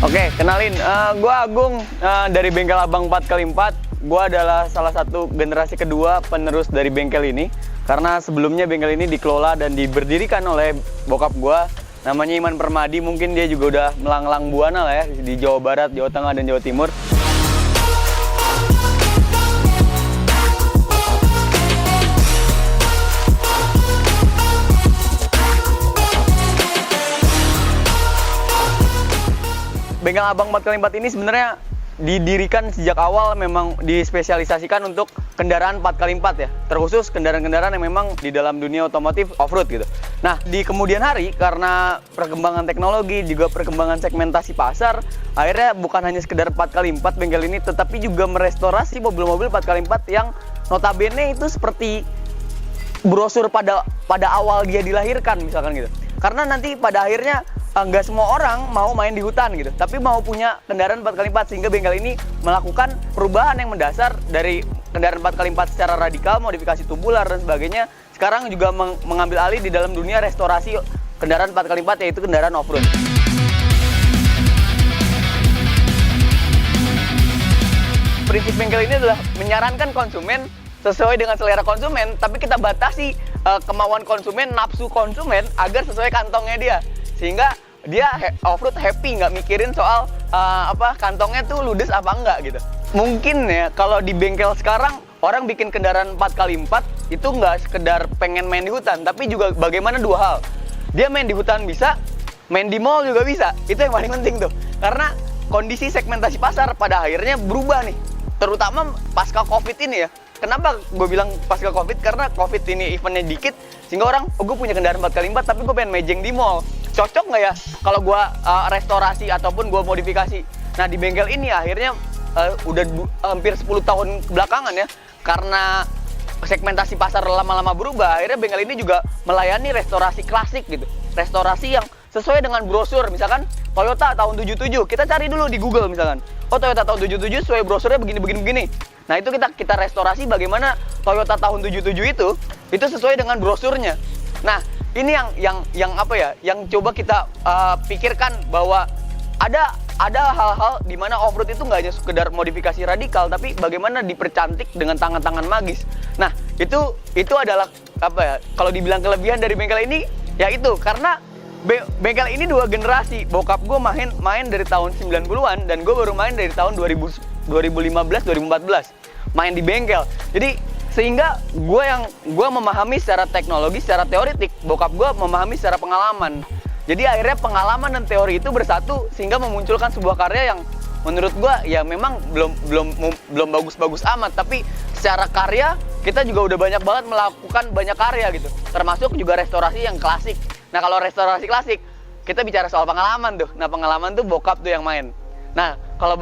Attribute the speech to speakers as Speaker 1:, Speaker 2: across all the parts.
Speaker 1: Oke, kenalin, gue Agung dari Bengkel Abang 4x4. Gue adalah salah satu generasi kedua penerus dari bengkel ini. Karena sebelumnya bengkel ini dikelola dan diberdirikan oleh bokap gue, namanya Iman Permadi. Mungkin dia juga udah melanglang buana lah ya di Jawa Barat, Jawa Tengah, dan Jawa Timur. Bengkel Abang 4x4 ini sebenarnya didirikan sejak awal memang dispesialisasikan untuk kendaraan 4x4 ya. Terkhusus kendaraan-kendaraan yang memang di dalam dunia otomotif off-road gitu. Nah, di kemudian hari karena perkembangan teknologi, juga perkembangan segmentasi pasar, akhirnya bukan hanya sekedar 4x4 bengkel ini, tetapi juga merestorasi mobil-mobil 4x4 yang notabene itu seperti brosur pada awal dia dilahirkan misalkan gitu. Karena nanti pada akhirnya nggak semua orang mau main di hutan gitu, tapi mau punya kendaraan 4x4, sehingga bengkel ini melakukan perubahan yang mendasar dari kendaraan 4x4 secara radikal, modifikasi tubular dan sebagainya. Sekarang juga mengambil alih di dalam dunia restorasi kendaraan 4x4, yaitu kendaraan off-road. Prinsip bengkel ini adalah menyarankan konsumen sesuai dengan selera konsumen, tapi kita batasi kemauan konsumen, nafsu konsumen agar sesuai kantongnya dia, sehingga dia off-road happy, nggak mikirin soal kantongnya tuh ludes apa enggak gitu. Mungkin ya kalau di bengkel sekarang orang bikin kendaraan 4x4 itu nggak sekedar pengen main di hutan, tapi juga bagaimana dua hal. Dia main di hutan bisa, main di mall juga bisa. Itu yang paling penting tuh. Karena kondisi segmentasi pasar pada akhirnya berubah nih. Terutama pasca Covid ini ya. Kenapa gue bilang pasca Covid? Karena Covid ini eventnya dikit, sehingga orang, gue punya kendaraan 4x4 tapi gue pengen mejeng di mall. Cocok nggak ya kalau gue restorasi ataupun gue modifikasi? Nah, di bengkel ini akhirnya udah hampir 10 tahun belakangan ya, karena segmentasi pasar lama-lama berubah, akhirnya bengkel ini juga melayani restorasi klasik gitu. Restorasi yang sesuai dengan brosur, misalkan Toyota tahun 77, kita cari dulu di Google misalkan. Oh, Toyota tahun 77 sesuai brosurnya begini. Nah, itu kita restorasi bagaimana Toyota tahun 77 itu sesuai dengan brosurnya. Nah, ini yang apa ya? Yang coba kita pikirkan bahwa ada hal-hal di mana off-road itu nggak hanya sekedar modifikasi radikal, tapi bagaimana dipercantik dengan tangan-tangan magis. Nah, itu adalah apa ya? Kalau dibilang kelebihan dari bengkel ini, ya itu karena bengkel ini dua generasi. Bokap gue main dari tahun 90-an dan gue baru main dari tahun 2015 2014 main di bengkel. Jadi sehingga gue memahami secara teknologi, secara teoritik, bokap gue memahami secara pengalaman. Jadi akhirnya pengalaman dan teori itu bersatu sehingga memunculkan sebuah karya yang menurut gue ya memang belum bagus-bagus amat, tapi secara karya kita juga udah banyak banget melakukan banyak karya gitu. Termasuk juga restorasi yang klasik. Nah, kalau restorasi klasik kita bicara soal pengalaman tuh. Nah, pengalaman tuh bokap tuh yang main. Nah, kalau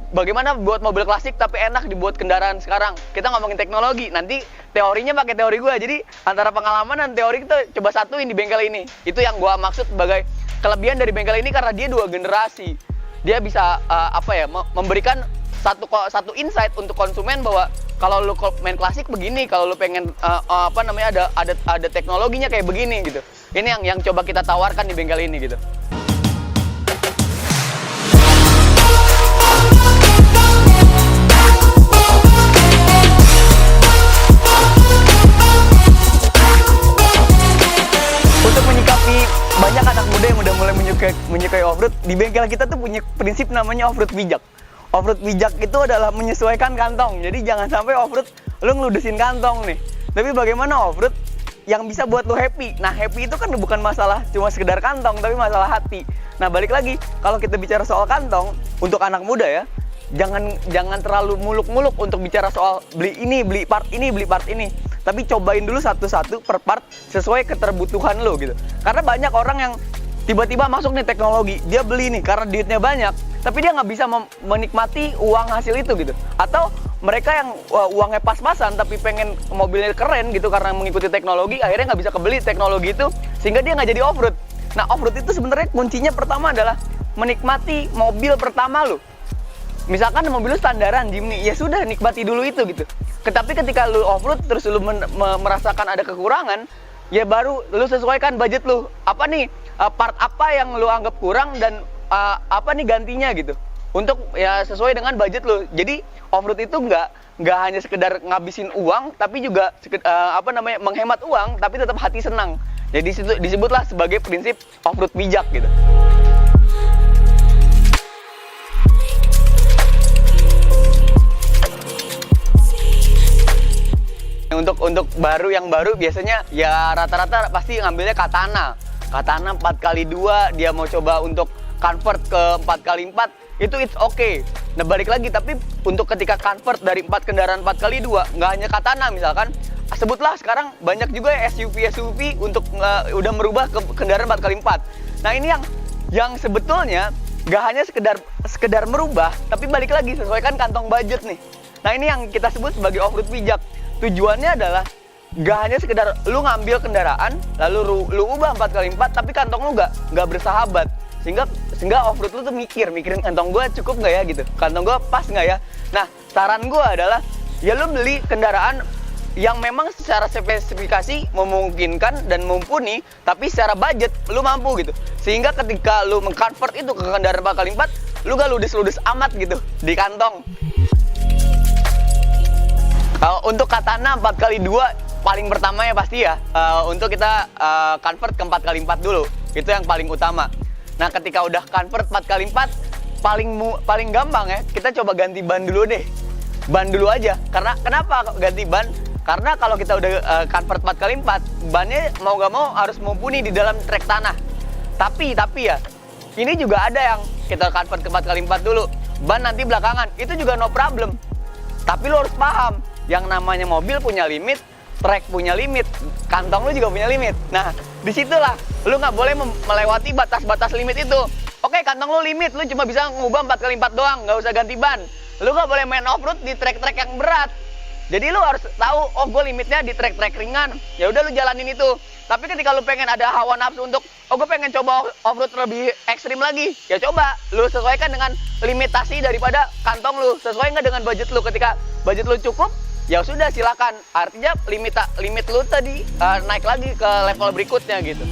Speaker 1: bagaimana buat mobil klasik tapi enak dibuat kendaraan sekarang? Kita ngomongin teknologi, nanti teorinya pakai teori gue. Jadi antara pengalaman dan teori kita coba satuin di bengkel ini. Itu yang gue maksud sebagai kelebihan dari bengkel ini, karena dia dua generasi. Dia bisa memberikan satu insight untuk konsumen bahwa kalau lu main klasik begini, kalau lu pengen ada teknologinya kayak begini gitu. Ini yang coba kita tawarkan di bengkel ini gitu. Banyak anak muda yang udah mulai menyukai off-road. Di bengkel kita tuh punya prinsip namanya off-road bijak. Off-road bijak itu adalah menyesuaikan kantong. Jadi jangan sampai off-road lu ngeludesin kantong nih. Tapi bagaimana off-road yang bisa buat lu happy. Nah, happy itu kan bukan masalah cuma sekedar kantong, tapi masalah hati. Nah, balik lagi, kalau kita bicara soal kantong untuk anak muda ya, jangan terlalu muluk-muluk untuk bicara soal beli ini, beli part ini. Tapi cobain dulu satu-satu per part sesuai keterbutuhan lo gitu. Karena banyak orang yang tiba-tiba masuk nih teknologi, dia beli nih karena duitnya banyak, tapi dia nggak bisa menikmati uang hasil itu gitu. Atau mereka yang uangnya pas-pasan tapi pengen mobilnya keren gitu karena mengikuti teknologi, akhirnya nggak bisa kebeli teknologi itu, sehingga dia nggak jadi off-road. Nah, off-road itu sebenarnya kuncinya pertama adalah menikmati mobil pertama lo. Misalkan mobil lu standaran Jimny, ya sudah nikmati dulu itu gitu. Tapi ketika lu off-road terus lu merasakan ada kekurangan, ya baru lu sesuaikan budget lu. Apa nih part apa yang lu anggap kurang dan apa nih gantinya gitu. Untuk ya sesuai dengan budget lo. Jadi off-road itu nggak hanya sekedar ngabisin uang, tapi juga menghemat uang, tapi tetap hati senang. Jadi disebutlah sebagai prinsip off-road bijak gitu. Untuk yang baru biasanya ya rata-rata pasti ngambilnya Katana 4x2. Dia mau coba untuk convert ke 4x4, itu it's okay. Nah balik lagi, tapi untuk ketika convert dari 4 kendaraan 4x2, nggak hanya Katana misalkan, sebutlah sekarang banyak juga ya SUV untuk udah merubah ke kendaraan 4x4. Nah ini yang sebetulnya nggak hanya sekedar merubah, tapi balik lagi sesuaikan kantong budget nih. Nah ini yang kita sebut sebagai off-road bijak. Tujuannya adalah gak hanya sekedar lu ngambil kendaraan lalu lu ubah 4x4, tapi kantong lu gak bersahabat, sehingga off-road lu tuh mikirin kantong gue cukup gak ya gitu, kantong gue pas gak ya. Nah saran gue adalah ya lu beli kendaraan yang memang secara spesifikasi memungkinkan dan mumpuni, tapi secara budget lu mampu gitu, sehingga ketika lu mengconvert itu ke kendaraan 4x4, lu gak ludes-ludes amat gitu di kantong. Untuk Katana 4x2 paling pertama ya pasti ya untuk kita convert ke 4x4 dulu, itu yang paling utama. Nah ketika udah convert 4x4 paling gampang ya, kita coba ganti ban dulu deh, ban dulu aja. Karena kenapa ganti ban? Karena kalau kita udah convert 4x4, bannya mau gak mau harus mumpuni di dalam trek tanah. Tapi ya ini juga ada yang kita convert ke 4x4 dulu, ban nanti belakangan, itu juga no problem. Tapi lo harus paham, yang namanya mobil punya limit, trek punya limit, kantong lu juga punya limit. Nah, disitulah lu nggak boleh melewati batas-batas limit itu. Oke, kantong lu limit, lu cuma bisa ngubah 4x4 doang, nggak usah ganti ban. Lu nggak boleh main off-road di trek-trek yang berat. Jadi lu harus tahu, oh gue limitnya di trek-trek ringan. Ya udah lu jalanin itu. Tapi ketika lu pengen ada hawa nafsu untuk, oh gue pengen coba off-road lebih ekstrim lagi, ya coba lu sesuaikan dengan limitasi daripada kantong lu. Sesuai nggak dengan budget lu? Ketika budget lu cukup, ya sudah silakan. Artinya limit lu tadi naik lagi ke level berikutnya gitu.